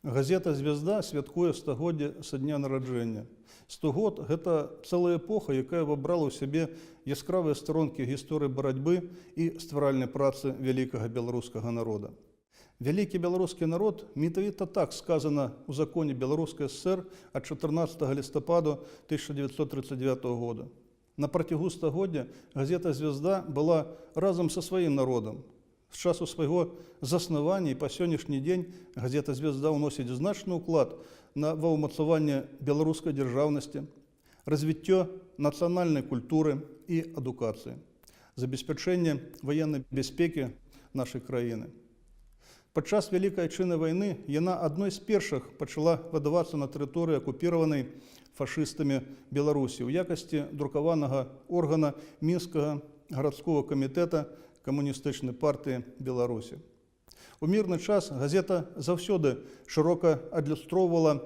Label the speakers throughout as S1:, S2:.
S1: Газета «Звезда» святкуе 100-годдзе са дня нараджэння. 100 год – гэта цэлая эпоха, якая вабрала ў сябе яскравыя старонкі гісторыі барацьбы і стваральнай працы вялікага беларускага народа. Вялікі беларускі народ менавіта так сказана ў законе Беларускай ССР ад 14 лістападу 1939 года. На працягу стагоддзя газета «Звезда» была разам са сваім народам. З часу свайго заснавання і па сённяшні дзень газета «Звезда» ўносіць значны ўклад на ўмацаванне беларускай дзяржаўнасці, развіццё нацыянальнай культуры і адукацыі, забеспячэнне ваеннай бяспекі нашай краіны. Падчас Вялікай Адчайнай вайны яна адной з першых пачала выдавацца на тэрыторыі акупіраванай фашыстамі Беларусі ў якасці друкаванага органа Мінскага гарадскога камітэта Камуністычнай партыі Беларусі. У мірны час газета заўсёды шырока адлюстроўвала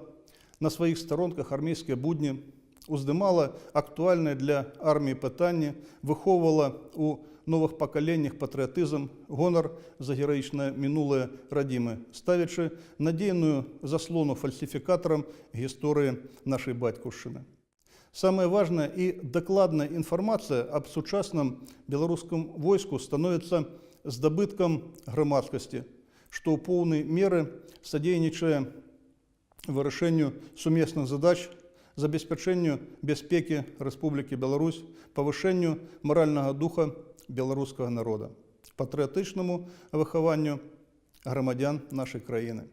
S1: на сваіх старонках армейскія будні, уздымала актуальныя для арміі пытанні, выхоўвала ў новых пакаленнях патрыятызм, гонар за гераічнае мінулае радзімы, ставячы надзейную заслону фальсіфікатарам гісторыі нашай бацькаўшчыны. Самая важная і дакладная інфармацыя аб сучасным беларускім войску становіцца здабыткам грамадскасці, што ў поўнай меры садзейнічае вырашэнню сумесных задач, забеспячэнню бяспекі Рэспублікі Беларусь, павышэнню маральнага духа беларускага народа, патрыятычнаму выхаванню грамадзян нашай краіны.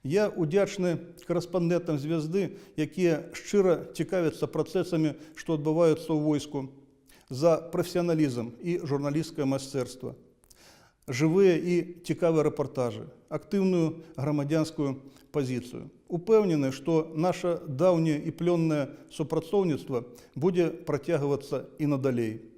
S1: Я удзячны карэспандэнтам «Звезды», якія шчыра цікавяцца працэсамі, што адбываюцца ў войску, за прафесіяналізм і журналісцкае майстэрства, жывыя і цікавыя рэпартажы, актыўную грамадзянскую пазіцыю. Упэўнены, што наша даўняе і плённае супрацоўніцтва будзе працягвацца і надалей.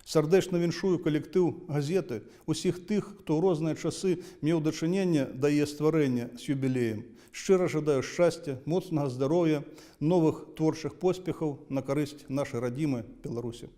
S1: Сардэчна віншую калектыў газеты, усіх тых, хто ў розныя часы меў дачыненне да яе стварэння з юбілеем. Шчыра жадаю шчасця, моцнага здароўя, новых творчых поспехаў на карысць нашай радзімы Беларусі.